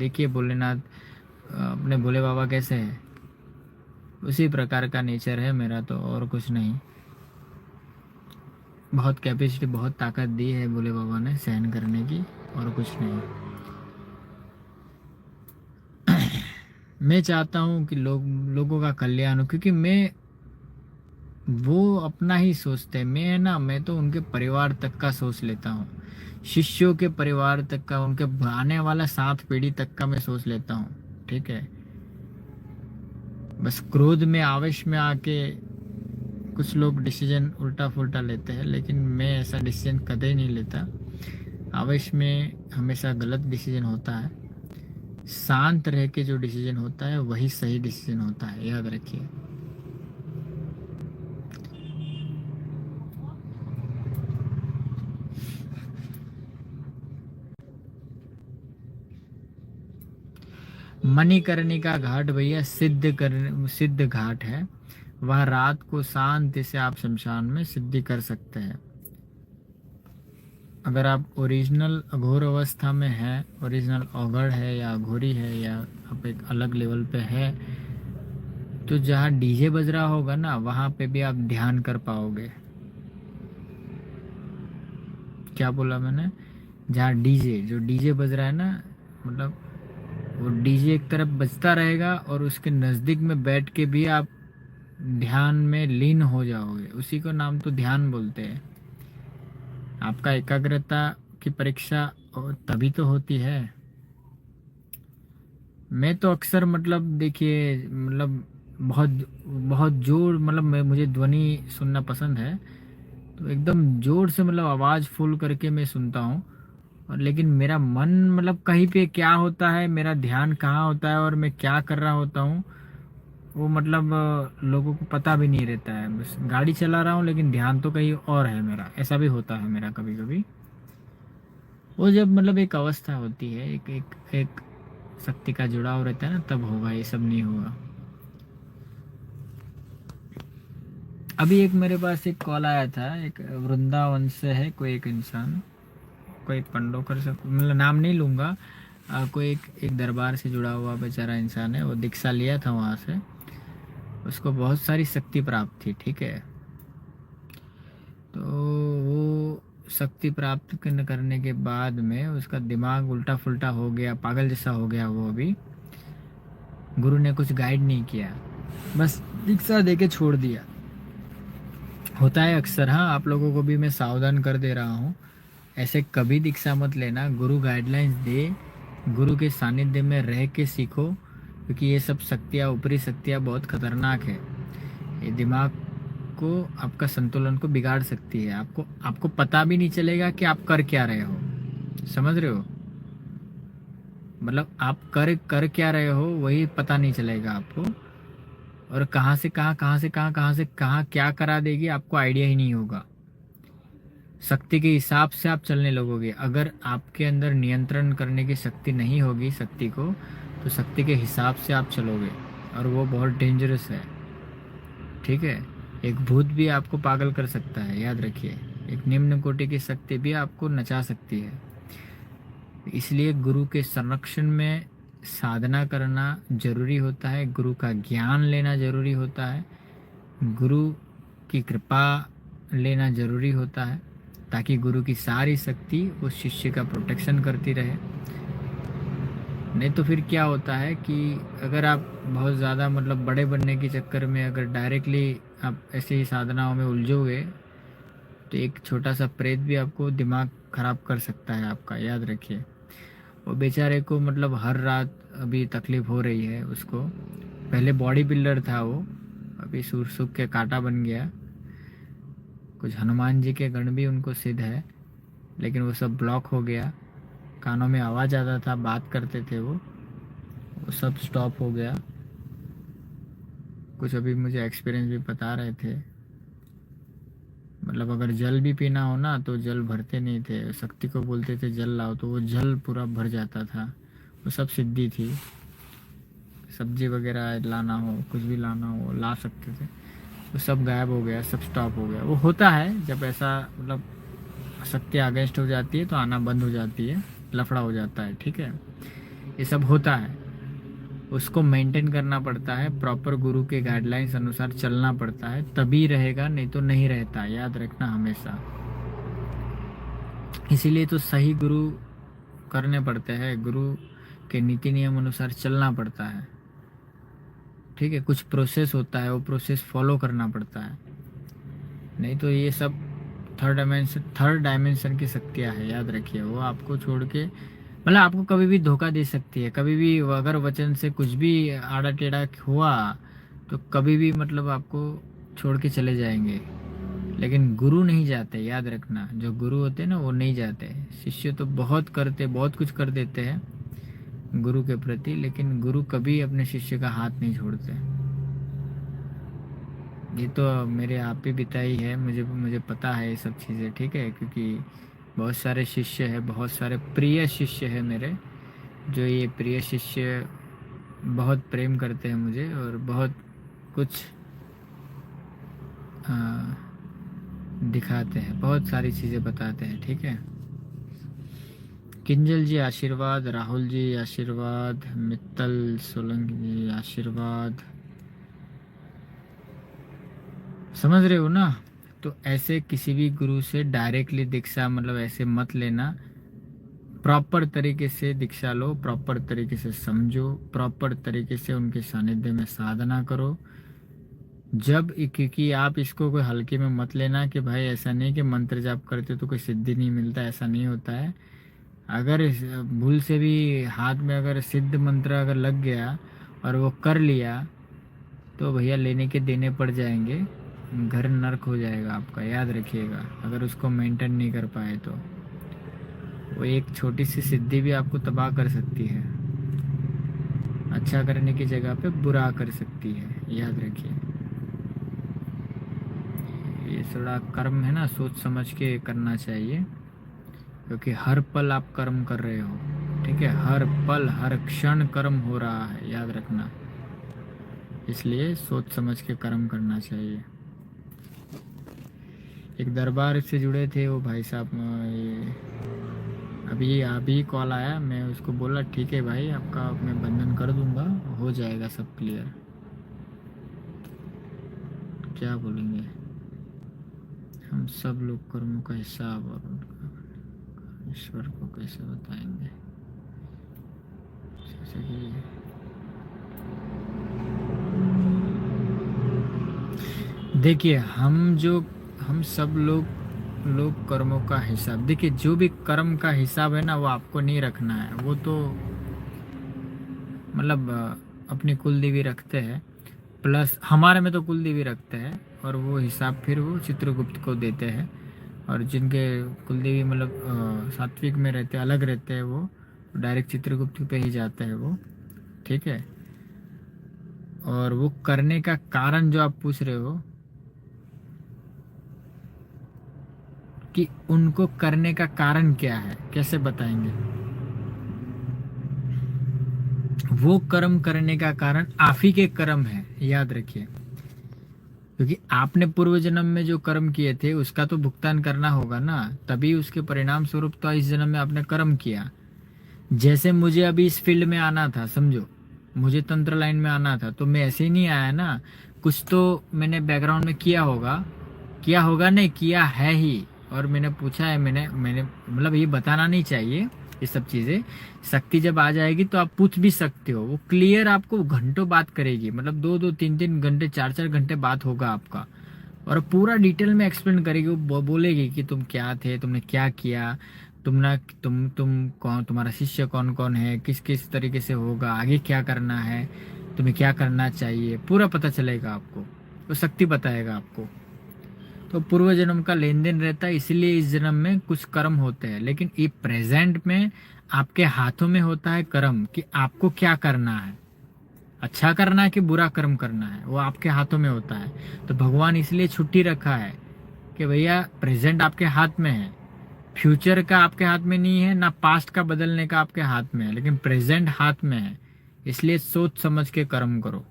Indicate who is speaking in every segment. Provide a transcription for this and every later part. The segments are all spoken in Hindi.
Speaker 1: देखिए भोलेनाथ, अपने भोले बाबा कैसे है, उसी प्रकार का नेचर है मेरा, तो और कुछ नहीं। बहुत कैपेसिटी, बहुत ताकत दी है भोले बाबा ने सहन करने की, और कुछ नहीं। मैं चाहता हूँ कि लोगों का कल्याण हो, क्योंकि मैं, वो अपना ही सोचते हैं। मैं है ना, मैं तो उनके परिवार तक का सोच लेता हूँ, शिष्यों के परिवार तक का, उनके आने वाला 7 पीढ़ी तक का मैं सोच लेता हूँ। ठीक है, बस क्रोध में, आवेश में आके कुछ लोग डिसीजन उल्टा फुल्टा लेते हैं, लेकिन मैं ऐसा डिसीजन कदे नहीं लेता। आवेश में हमेशा गलत डिसीजन होता है। शांत रह के जो डिसीजन होता है वही सही डिसीजन होता है, याद रखिए। मणिकर्णिका घाट भैया सिद्ध घाट है। वह रात को शांति से आप शमशान में सिद्धि कर सकते हैं। अगर आप ओरिजिनल अघोर अवस्था में हैं, ओरिजिनल अघड़ है या अघोरी है, या आप एक अलग लेवल पे है, तो जहाँ डीजे बज रहा होगा ना, वहाँ पे भी आप ध्यान कर पाओगे। क्या बोला मैंने? जहाँ डीजे, जो डीजे बज रहा है ना, मतलब वो डीजे एक तरफ बजता रहेगा और उसके नज़दीक में बैठ के भी आप ध्यान में लीन हो जाओगे। उसी को नाम तो ध्यान बोलते हैं। आपका एकाग्रता की परीक्षा तभी तो होती है। मैं तो अक्सर, मतलब देखिए, मतलब बहुत बहुत जोर, मतलब मैं, मुझे ध्वनि सुनना पसंद है, तो एकदम जोर से, मतलब आवाज़ फुल करके मैं सुनता हूँ। और लेकिन मेरा मन, मतलब कहीं पे क्या होता है, मेरा ध्यान कहाँ होता है और मैं क्या कर रहा होता हूँ, वो मतलब लोगों को पता भी नहीं रहता है। बस गाड़ी चला रहा हूँ लेकिन ध्यान तो कहीं और है मेरा। ऐसा भी होता है मेरा कभी कभी। वो जब, मतलब एक अवस्था होती है, एक एक एक शक्ति का जुड़ाव रहता है ना, तब होगा, ये सब नहीं होगा। अभी एक मेरे पास एक कॉल आया था, एक वृंदावन से है कोई एक इंसान, कोई पंडोकर से, मतलब नाम नहीं लूँगा। कोई एक दरबार से जुड़ा हुआ बेचारा इंसान है, वो दीक्षा लिया था वहाँ से। उसको बहुत सारी शक्ति प्राप्त थी, ठीक है। तो वो शक्ति प्राप्त करने के बाद में उसका दिमाग उल्टा फुल्टा हो गया, पागल जैसा हो गया वो अभी। गुरु ने कुछ गाइड नहीं किया, बस दीक्षा दे के छोड़ दिया। होता है अक्सर, हाँ, आप लोगों को भी मैं सावधान कर दे रहा हूँ। ऐसे कभी दीक्षा मत लेना। गुरु गाइडलाइंस दे, गुरु के सानिध्य में रह के सीखो, क्योंकि ये सब शक्तियाँ, ऊपरी शक्तियाँ बहुत खतरनाक है। ये दिमाग को, आपका संतुलन को बिगाड़ सकती है। आपको आपको पता भी नहीं चलेगा कि आप कर क्या रहे हो। समझ रहे हो? मतलब आप कर कर क्या रहे हो, वही पता नहीं चलेगा आपको। और कहाँ से कहाँ, कहाँ से कहाँ, कहाँ से कहाँ क्या करा देगी, आपको आइडिया ही नहीं होगा। शक्ति के हिसाब से आप चलने लगोगे। अगर आपके अंदर नियंत्रण करने की शक्ति नहीं होगी शक्ति को, तो शक्ति के हिसाब से आप चलोगे, और वो बहुत डेंजरस है। ठीक है, एक भूत भी आपको पागल कर सकता है, याद रखिए। एक निम्न कोटि की शक्ति भी आपको नचा सकती है। इसलिए गुरु के संरक्षण में साधना करना जरूरी होता है, गुरु का ज्ञान लेना जरूरी होता है, गुरु की कृपा लेना जरूरी होता है, ताकि गुरु की सारी शक्ति उस शिष्य का प्रोटेक्शन करती रहे। नहीं तो फिर क्या होता है कि अगर आप बहुत ज़्यादा, मतलब बड़े बनने के चक्कर में अगर डायरेक्टली आप ऐसे ही साधनाओं में उलझोगे, तो एक छोटा सा प्रेत भी आपको दिमाग खराब कर सकता है आपका, याद रखिए। वो बेचारे को, मतलब हर रात अभी तकलीफ हो रही है उसको। पहले बॉडी बिल्डर था वो, अभी सूर सूख के कांटा बन गया। कुछ हनुमान जी के गण भी उनको सिद्ध है, लेकिन वो सब ब्लॉक हो गया। कानों में आवाज़ आता था, बात करते थे वो सब स्टॉप हो गया। कुछ अभी मुझे एक्सपीरियंस भी बता रहे थे। मतलब अगर जल भी पीना हो ना, तो जल भरते नहीं थे, शक्ति को बोलते थे जल लाओ, तो वो जल पूरा भर जाता था। वो सब सिद्धि थी। सब्जी वगैरह लाना हो, कुछ भी लाना हो, ला सकते थे। वो सब गायब हो गया, सब स्टॉप हो गया। वो होता है जब ऐसा, मतलब शक्ति अगेंस्ट हो जाती है तो आना बंद हो जाती है, लफड़ा हो जाता है। ठीक है, ये सब होता है, उसको मेंटेन करना पड़ता है, प्रॉपर गुरु के गाइडलाइंस अनुसार चलना पड़ता है, तभी रहेगा, नहीं तो नहीं रहता, याद रखना हमेशा। इसीलिए तो सही गुरु करने पड़ते हैं, गुरु के नीति नियम अनुसार चलना पड़ता है, ठीक है। कुछ प्रोसेस होता है, वो प्रोसेस फॉलो करना पड़ता है, नहीं तो ये सब थर्ड डायमेंशन की शक्तियाँ है, याद रखिए। वो आपको छोड़ के मतलब आपको कभी भी धोखा दे सकती है, कभी भी अगर वचन से कुछ भी आड़ा टेढ़ा हुआ तो कभी भी मतलब आपको छोड़ के चले जाएंगे। लेकिन गुरु नहीं जाते, याद रखना, जो गुरु होते हैं ना वो नहीं जाते। शिष्य तो बहुत करते, बहुत कुछ कर देते हैं गुरु के प्रति, लेकिन गुरु कभी अपने शिष्य का हाथ नहीं छोड़ते। ये तो मेरे आप ही बिताई है, मुझे पता है ये सब चीज़ें, ठीक है। क्योंकि बहुत सारे शिष्य हैं, बहुत सारे प्रिय शिष्य हैं मेरे, जो ये प्रिय शिष्य बहुत प्रेम करते हैं मुझे और बहुत कुछ दिखाते हैं, बहुत सारी चीज़ें बताते हैं, ठीक है। किंजल जी आशीर्वाद, राहुल जी आशीर्वाद, मित्तल सोलंकी जी आशीर्वाद, समझ रहे हो ना। तो ऐसे किसी भी गुरु से डायरेक्टली दीक्षा मतलब ऐसे मत लेना, प्रॉपर तरीके से दीक्षा लो, प्रॉपर तरीके से समझो, प्रॉपर तरीके से उनके सानिध्य में साधना करो। जब क्योंकि आप इसको कोई हल्के में मत लेना कि भाई ऐसा नहीं कि मंत्र जाप करते तो कोई सिद्धि नहीं मिलता, ऐसा नहीं होता है। अगर भूल से भी हाथ में अगर सिद्ध मंत्र अगर लग गया और वो कर लिया तो भैया लेने के देने पड़ जाएंगे, घर नर्क हो जाएगा आपका, याद रखिएगा। अगर उसको मेंटेन नहीं कर पाए तो वो एक छोटी सी सिद्धि भी आपको तबाह कर सकती है, अच्छा करने की जगह पे बुरा कर सकती है, याद रखिए। ये थोड़ा कर्म है ना, सोच समझ के करना चाहिए, क्योंकि हर पल आप कर्म कर रहे हो, ठीक है। हर पल हर क्षण कर्म हो रहा है, याद रखना। इसलिए सोच समझ के कर्म करना चाहिए। एक दरबार से जुड़े थे वो भाई साहब, अभी कॉल आया, मैं उसको बोला ठीक है भाई आपका मैं बंधन कर दूंगा, हो जाएगा सब क्लियर। क्या बोलेंगे, हम सब लोग कर्मों का हिसाब और उनका ईश्वर को कैसे बताएंगे, जैसे कि देखिए हम सब लोग कर्मों का हिसाब, देखिए जो भी कर्म का हिसाब है ना वो आपको नहीं रखना है, वो तो मतलब अपनी कुल देवी रखते हैं, प्लस हमारे में तो कुल देवी रखते हैं और वो हिसाब फिर वो चित्रगुप्त को देते हैं। और जिनके कुल देवी मतलब सात्विक में रहते अलग रहते हैं वो डायरेक्ट चित्रगुप्त पे ही जाते हैं वो, ठीक है। और वो करने का कारण जो आप पूछ रहे हो कि उनको करने का कारण क्या है, कैसे बताएंगे, वो कर्म करने का कारण आप ही के कर्म है, याद रखिए। क्योंकि आपने पूर्व जन्म में जो कर्म किए थे उसका तो भुगतान करना होगा ना, तभी उसके परिणाम स्वरूप तो इस जन्म में आपने कर्म किया। जैसे मुझे अभी इस फील्ड में आना था, समझो मुझे तंत्र लाइन में आना था, तो मैं ऐसे ही नहीं आया ना, कुछ तो मैंने बैकग्राउंड में किया होगा नहीं, किया है ही। और मैंने पूछा है, मैंने मतलब ये बताना नहीं चाहिए ये सब चीज़ें। शक्ति जब आ जाएगी तो आप पूछ भी सकते हो, वो क्लियर आपको घंटों बात करेगी, मतलब 2-2 3-3 घंटे 4-4 घंटे बात होगा आपका, और पूरा डिटेल में एक्सप्लेन करेगी। वो बोलेगी कि तुम क्या थे, तुमने क्या किया, तुम कौन, तुम्हारा शिष्य कौन कौन है, किस किस तरीके से होगा, आगे क्या करना है, तुम्हें क्या करना चाहिए, पूरा पता चलेगा आपको। वो शक्ति बताएगा आपको। तो पूर्व जन्म का लेन देन रहता है, इसलिए इस जन्म में कुछ कर्म होते हैं, लेकिन ये प्रेजेंट में आपके हाथों में होता है कर्म, कि आपको क्या करना है, अच्छा करना है कि बुरा कर्म करना है, वो आपके हाथों में होता है। तो भगवान इसलिए छुट्टी रखा है कि भैया प्रेजेंट आपके हाथ में है, फ्यूचर का आपके हाथ में नहीं है, ना पास्ट का बदलने का आपके हाथ में है, लेकिन प्रेजेंट हाथ में है। इसलिए सोच समझ के कर्म करो,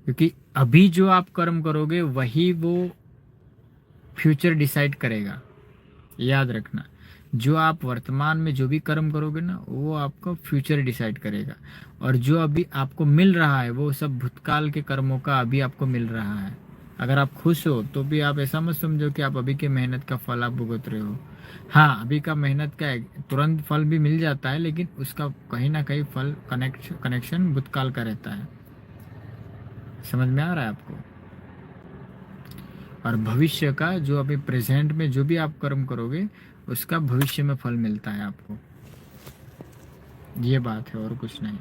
Speaker 1: क्योंकि अभी जो आप कर्म करोगे वही वो फ्यूचर डिसाइड करेगा, याद रखना। जो आप वर्तमान में जो भी कर्म करोगे ना, वो आपका फ्यूचर डिसाइड करेगा। और जो अभी आपको मिल रहा है वो सब भूतकाल के कर्मों का अभी आपको मिल रहा है। अगर आप खुश हो तो भी आप ऐसा मत समझो कि आप अभी के मेहनत का फल आप भुगत रहे हो। हाँ, अभी का मेहनत का तुरंत फल भी मिल जाता है, लेकिन उसका कहीं ना कहीं फल कनेक्शन भूतकाल का रहता है। समझ में आ रहा है आपको? और भविष्य का जो अभी प्रेजेंट में जो भी आप कर्म करोगे उसका भविष्य में फल मिलता है आपको। ये बात है और कुछ नहीं।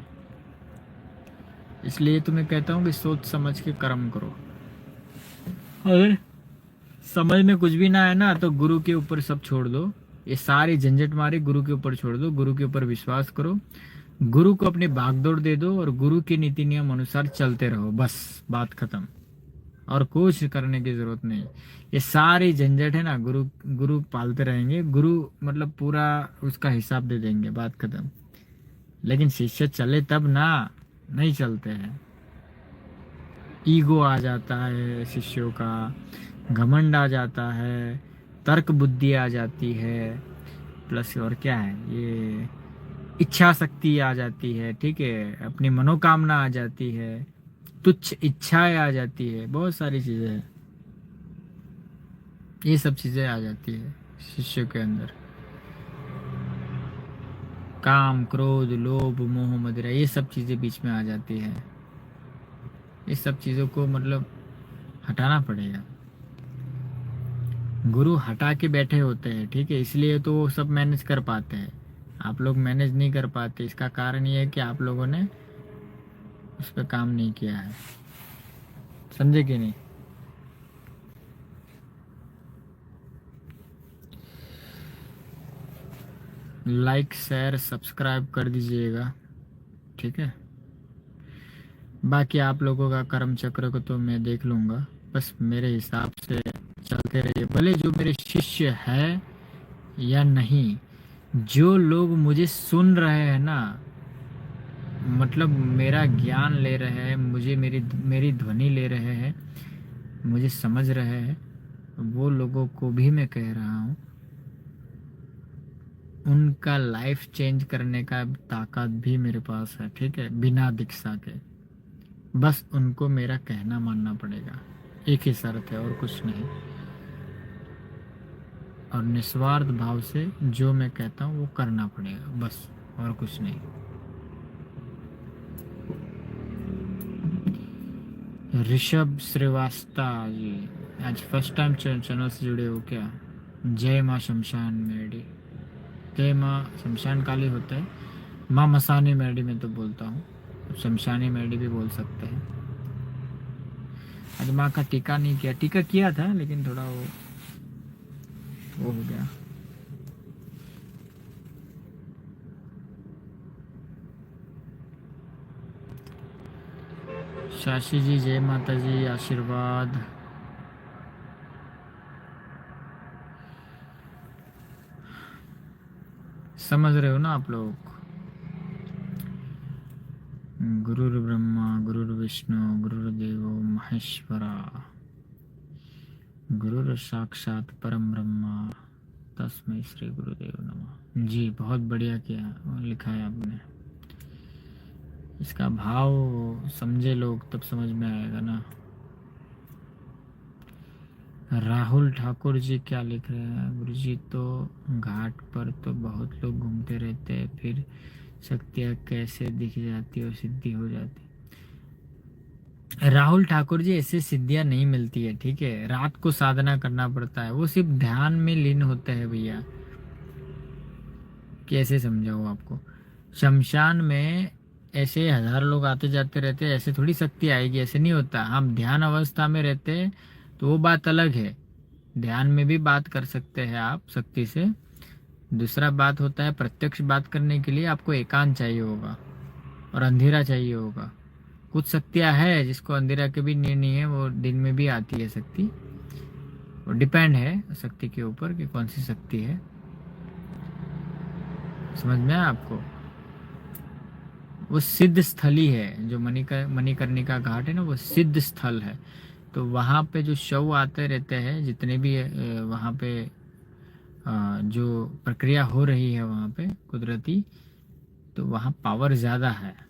Speaker 1: इसलिए तुम्हें कहता हूँ कि सोच समझ के कर्म करो। अगर समझ में कुछ भी ना है ना, तो गुरु के ऊपर सब छोड़ दो। ये सारी झंझट मारी गुरु के ऊपर छोड़ दो, गुरु के ऊपर विश्वास करो, गुरु को अपनी भागदौड़ दे दो और गुरु के नीति नियम अनुसार चलते रहो। बस बात खत्म। और कुछ करने की जरूरत नहीं। ये सारी झंझट है ना, गुरु गुरु पालते रहेंगे। गुरु मतलब पूरा उसका हिसाब दे देंगे, बात खत्म। लेकिन शिष्य चले तब ना, नहीं चलते हैं। ईगो आ जाता है शिष्यों का, घमंड आ जाता है, तर्क बुद्धि आ जाती है, प्लस और क्या है, ये इच्छा शक्ति आ जाती है, ठीक है, अपनी मनोकामना आ जाती है, तुच्छ इच्छाएं आ जाती है, बहुत सारी चीजें हैं। ये सब चीजें आ जाती है शिष्य के अंदर। काम, क्रोध, लोभ, मोह, मदिरा, ये सब चीजें बीच में आ जाती है। इस सब चीजों को मतलब हटाना पड़ेगा। गुरु हटा के बैठे होते हैं, ठीक है, इसलिए तो वो सब मैनेज कर पाते हैं। आप लोग मैनेज नहीं कर पाते। इसका कारण ये है कि आप लोगों ने उस पर काम नहीं किया है। समझे कि नहीं? लाइक, शेयर, सब्सक्राइब कर दीजिएगा, ठीक है। बाकी आप लोगों का कर्म चक्र को तो मैं देख लूँगा। बस मेरे हिसाब से चलते रहिए, भले जो मेरे शिष्य है या नहीं। जो लोग मुझे सुन रहे हैं ना, मतलब मेरा ज्ञान ले रहे हैं, मुझे मेरी मेरी ध्वनि ले रहे हैं, मुझे समझ रहे हैं, वो लोगों को भी मैं कह रहा हूँ, उनका लाइफ चेंज करने का ताकत भी मेरे पास है, ठीक है, बिना दीक्षा के। बस उनको मेरा कहना मानना पड़ेगा। एक ही शर्त है और कुछ नहीं। और निस्वार्थ भाव से जो मैं कहता हूँ वो करना पड़ेगा, बस, और कुछ नहीं। ऋषभ श्रीवास्तव जी, आज फर्स्ट टाइम चैनल से जुड़े हो क्या? जय माँ शमशान मेडी। जय माँ शमशान काली होता है, माँ मसानी मेडी में तो बोलता हूँ, शमशानी मेडी भी बोल सकते हैं। आज माँ का टीका नहीं किया, टीका किया था लेकिन थोड़ा वो हो गया। शाशी जी, जय माता जी, आशीर्वाद। समझ रहे हो ना आप लोग? गुरुर् ब्रह्मा गुरुर्विष्णु गुरुर्देवो महेश्वरा, गुरुर साक्षात परम ब्रह्मा, तस्मै श्री गुरुदेव नमः। जी बहुत बढ़िया किया, लिखा है आपने। इसका भाव समझे लोग तब समझ में आएगा ना। राहुल ठाकुर जी क्या लिख रहे हैं? गुरु जी, तो घाट पर तो बहुत लोग घूमते रहते हैं, फिर शक्तियाँ कैसे दिख जाती और सिद्धि हो जाती? राहुल ठाकुर जी, ऐसे सिद्धियां नहीं मिलती है, ठीक है, रात को साधना करना पड़ता है, वो सिर्फ ध्यान में लीन होते हैं भैया। कैसे समझाऊं आपको? शमशान में ऐसे हजार लोग आते जाते रहते हैं, ऐसे थोड़ी शक्ति आएगी, ऐसे नहीं होता। हम ध्यान अवस्था में रहते हैं तो वो बात अलग है, ध्यान में भी बात कर सकते हैं आप शक्ति से। दूसरा बात होता है, प्रत्यक्ष बात करने के लिए आपको एकांत चाहिए होगा और अंधेरा चाहिए होगा। कुछ शक्तियाँ है जिसको अंधेरा के भी नहीं है, वो दिन में भी आती है शक्ति। वो डिपेंड है शक्ति के ऊपर कि कौन सी शक्ति है। समझ में आया आपको? वो सिद्ध स्थली है, जो मणिकर्णिका घाट है ना, वो सिद्ध स्थल है। तो वहाँ पे जो शव आते रहते हैं, जितने भी वहाँ पे जो प्रक्रिया हो रही है वहाँ पे कुदरती, तो वहाँ पावर ज़्यादा है।